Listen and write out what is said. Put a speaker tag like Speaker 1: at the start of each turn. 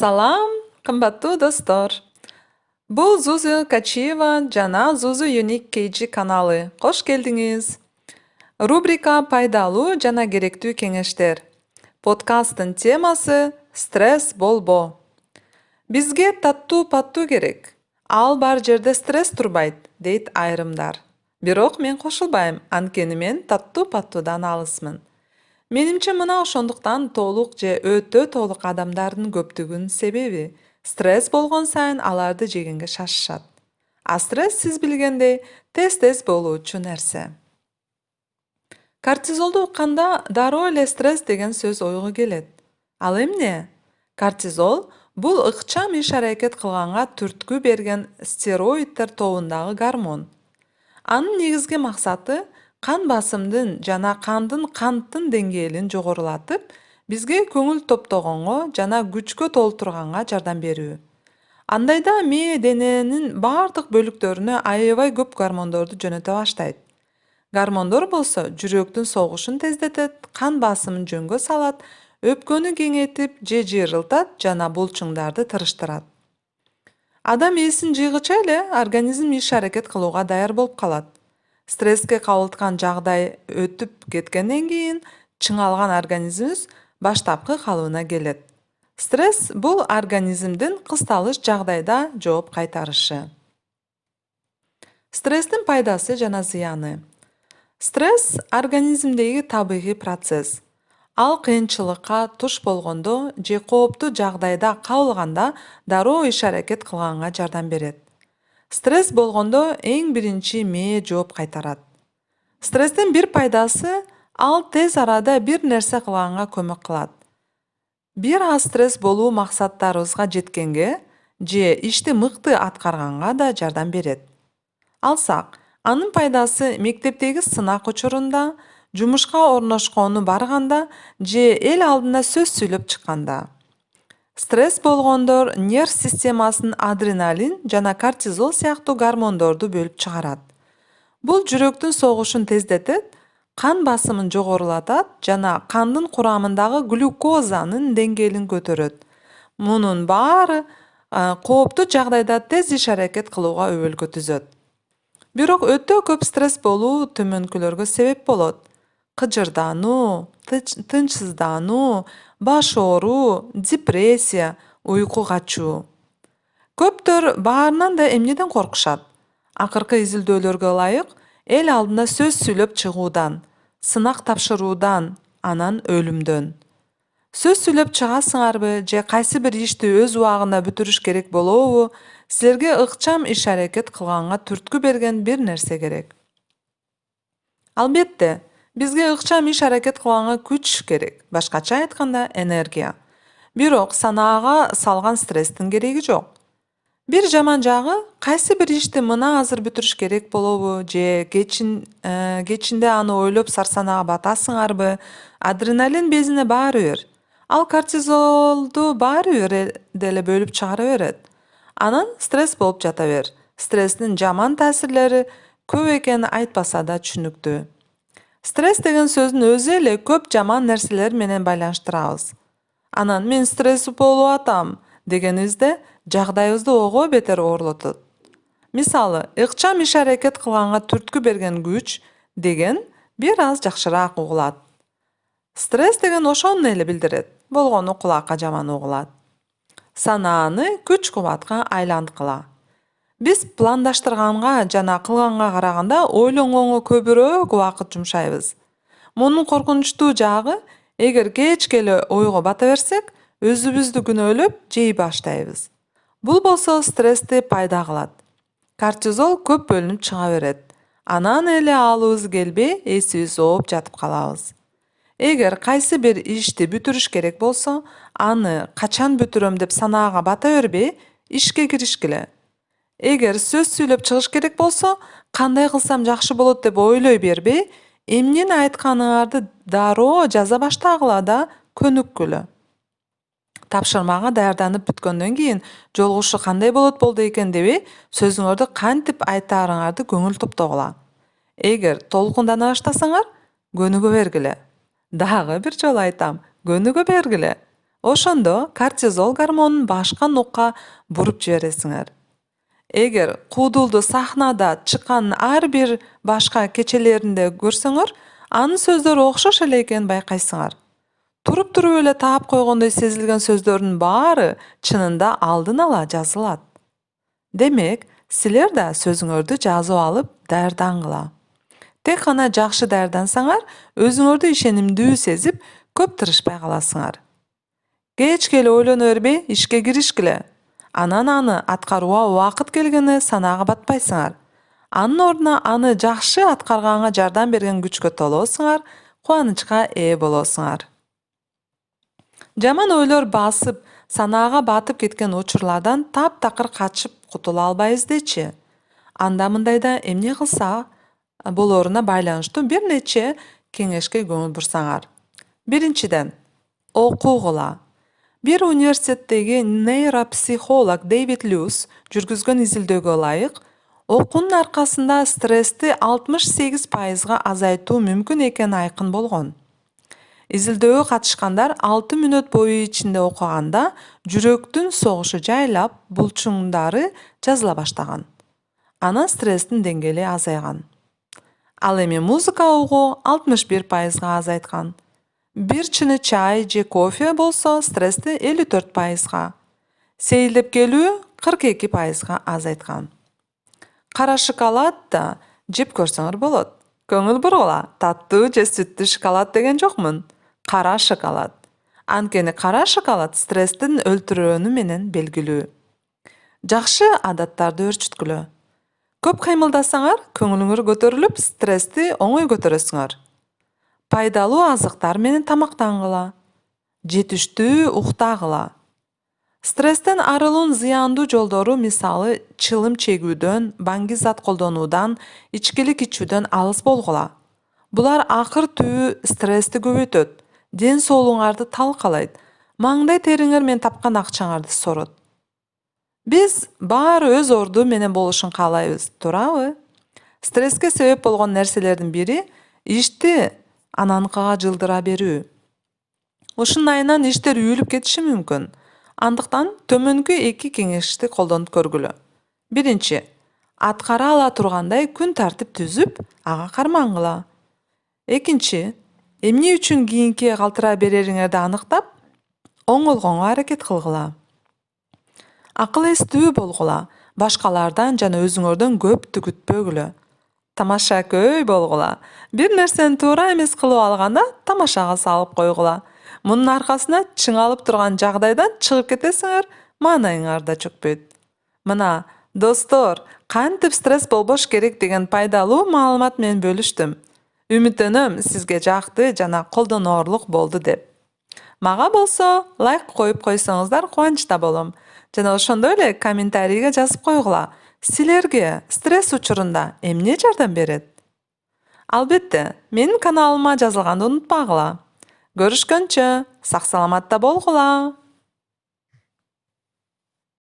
Speaker 1: Салам, қымбатты достор. Бұл Зузу Качиева жана Зузу Юник Кейджи каналы. Қош келдіңіз. Рубрика пайдалуу жана керектүү кеңештер. Подкасттын темасы стресс болбо. Бизге таттуу-паттуу керек. Ал бар жерде стресс турбайт, дейт айрымдар. Бирок мен кошулбайм, анткени мен таттуу-паттуудан алысмын. Менимче мына ошондуктан толук же өтө толук адамдардын көптүгүнүн себеби стресс болгон сайын аларды жегенге шашышат. А стресс сиз билгендей тез болуучу нерсе. Кортизолду укканда дароо эле стресс деген сөз ойго келет. Ал эмне? Кортизол бул ыкчам иш-аракет кылганга түрткү берген стероиддер тобундагы гормон. Анын негизги максаты кан басымдын жана канттын деңгээлин жогорулатып, бизге көңүл топтогонго жана күчкө толтурганга жардам берүү. Андайда мээ дененин бардык бөлүктөрүнө аябай көп гормондорду жөнөтө баштайт. Гормондор болсо жүрөктүн согушун тездетет, кан басымын жөнгө салат, өпкөнү кеңейтип же жыйрылтат жана булчуңдарды тырыштырат. Адам эсин жыйгыча эле организм иш-аракет кылууга даяр болуп калат. Стресске кабылткан жагдай өтүп кеткенден кийин чыңалган организмибиз баштапкы калыбына келет. Стресс бул организмдин кысталыш жагдайда жооп кайтарышы. Стресстин пайдасы жана зыяны. Стресс организмдеги табигый процесс. Ал кыйынчылыкка туш болгондо же кооптуу жагдайда кабылганда дароо иш-аракет кылганга жардам берет. Стресс болгондо эң биринчи мээ жооп кайтарат. Стресстин бир пайдасы ал тез арада бир нерсе кылганга көмөк кылат. Бир аз стресс болуу максаттарыбызга жеткенге же ишти мыкты аткарганга да жардам берет. Алсак, анын пайдасы мектептеги сынак учурунда, жумушка орношкону барганда же эл алдында сөз сүйлөп чыкканда. Стресс болгондор нерв системасынын адреналин жана кортизол сыяктуу гормондорду бөлүп чыгарат. Бул жүрөктүн согушун тездетет, кан басымын жогорулатат жана кандын курамындагы глюкозанын деңгээлин көтөрөт. Мунун баары кооптуу жагдайда тез иш-аракет кылууга өбөлгө түзөт. Бирок өтө көп стресс болуу төмөнкүлөргө себеп болот. Кыжырдануу, тынчсыздануу, баш ооруу, депрессия, уйку качуу. Көптөр баарынан да эмнеден коркушат? Акыркы изилдөөлөргө ылайык, эл алдында сөз сүйлөп чыгуудан, сынак тапшыруудан, анан өлүмдөн. Сөз сүйлөп чыгасыңарбы же кайсы бир ишти өз убагында бүтүрүш керек болобу? Силерге ыкчам иш-аракет кылганга түрткү берген бир нерсе керек. Албетте, бизге ыкчам иш-аракет кылганга күч керек, башкача айтканда энергия. Бирок санаага салган стресстин кереги жок. Бир жаман жагы, кайсы бир ишти мына азыр бүтүрүш керек болобу же кечинде аны ойлоп сарсанага батасыңарбы, адреналин безине баары бир. Ал кортизолду баары бир деле бөлүп чыгара берет. Анан стресс болуп жата бер. Стресстин жаман таасирлери көп экени айтпаса да түшүнүктүү. Стресс деген сөздүн өзү эле көп жаман нерселер менен байланыштырабыз. Анан мен стресс болуп атам дегенибизде жагдайыбызды ого бетер оорлотот. Мисалы, ыкчам иш-аракет кылганга түрткү берген күч деген бир аз жакшыраак угулат. Стресс деген ошону эле билдирет, болгону кулакка жаман угулат. Санааны күч-кубатка айланткыла. Биз пландаштырганга жана кылганга караганда ойлонгонго көбүрөөк убакыт жумшайбыз. Мунун коркунучтуу жагы, эгер кечке эле ойго бата берсек, өзүбүздү күнөөлөп жей баштайбыз. Бул болсо стрессти пайда кылат. Кортизол көп бөлүнүп чыга берет. Анан эле алыбыз келбей, эсибиз ооп жатып калабыз. Эгер кайсы бир ишти бүтүрүш керек болсо, аны качан бүтүрөм деп санаага бата бербей, ишке киришкиле. Эгер сөз сүйлөп чыгыш керек болсо, кандай кылсам жакшы болот деп ойлой бербей, эмнени айтканыңарды дароо жаза баштагыла да көнүккүлө. Тапшырмага даярданып бүткөндөн кийин жолугушу кандай болду экен дебей, сөзүңөрдү кантип айтаарыңарды көңүл топтогула. Эгер толкундана баштасаңар, көнүгө бергиле. Дагы бир жолу айтам, көнүгө бергиле. Ошондо кортизол гормонун башка нукка буруп жибересиңер. Эгер куудулду сахнада чыккан ар бир башка кечелеринде көрсөңөр, анын сөздөрү окшош эле экенин байкайсыңар. Туруп эле таап койгондой сезилген сөздөрдүн баары чынында алдын ала жазылат. Демек, силер да сөзүңөрдү жазып алып даярдангыла. Тек гана жакшы даярдансаңар, өзүңөрдү ишенимдүү сезип, көп тырышпай каласыңар. Кечке эле ойлоно бербей, ишке киришкиле. Анан аны аткарууга убакыт келгени санаага батпайсыңар. Анын ордуна аны жакшы аткарганга жардам берген күчкө толоосуңар, кубанычка ээ болосуңар. Жаман ойлор басып, санаага батып кеткен учурлардан таптакыр качып кутула албайбыз-дечи. Анда мындайда эмне кылса болоруна байланыштуу бир нече кеңешке көңүл бурсаңар. Биринчиден, окугула. Бир университеттеги нейропсихолог Дэвид Люс жүргүзгөн изилдөөгө ылайык, окуунун аркасында стрессти 68%га азайтуу мүмкүн экени айкын болгон. Изилдөөгө катышкандар 6 мүнөт бою ичинде окуганда жүрөктүн согушу жайлап, булчуңдары жазыла баштаган. Анан стресстин деңгээли азайган. Ал эми музыка угуу 61%га азайткан. Бир чыны чай же кофе болсо стрессти 54%га, сейилдеп келүү 42%га азайткан. Кара шоколад да жеп көрсөңөр болот. Көңүл бургула, таттуу же сүттүү шоколад деген жокмун. Кара шоколад. Анткени кара шоколад стресстин өлтүрөөнү менен белгилүү. Жакшы адаттарды өөрчүткүлө. Көп кыймылдасаңар, көңүлүңөр көтөрүлүп, стрессти оңой көтөрөсүңөр. Пайдалуу азыктар менен тамактангыла. Жетиштүү уктагыла. Стресстен арылуунун зыяндуу жолдору мисалы чылым чегүүдөн, баңги зат колдонуудан, ичкилик ичүүдөн алыс болгула. Булар акыр түбү стрессти көбөйтөт, ден соолугуңарды талкалайт, маңдай териңер менен тапкан акчаңарды сорот. Биз баары өз орду менен болушун каалайбыз, туурабы? Стресске себеп болгон нерселердин бири ишти ананыкыга жылдыра берүү. Ушунун айынан иштер үйүлүп кетиши мүмкүн. Андыктан төмөнкү 2 кеңешти колдонуп көргүлө. Биринчи, аткара ала тургандай күн тартип түзүп, ага кармангыла. Экинчи, эмне үчүн кийинкиге калтыра берериңерди аныктап, оңолгонго аракет кылгыла. Акыл эстүү болгула, башкалардан жана өзүңөрдөн көптү күтпөгүлө. Тамашакөй болгула. Бир нерсени туура эмес кылып алганда тамашага салып койгула. Мунун аркасына чыңалып турган жагдайдан чыгып кетесиңер, маанайыңар да чөкпөйт. Мына, достор, кантип стресс болбош керек деген пайдалуу маалымат менен бөлүштүм. Үмүттөнөм, сизге жакты жана колдоноорлук болду деп. Мага болсо, лайк коюп койсоңуздар кубанычта болом. Жана ошондой эле комментарийге жазып койгула. Силерге стресс учурунда эмне жардам берет? Албетте, менин каналыма жазылганды унутпагыла. Көрүшкөнчө, сак саламатта болгула.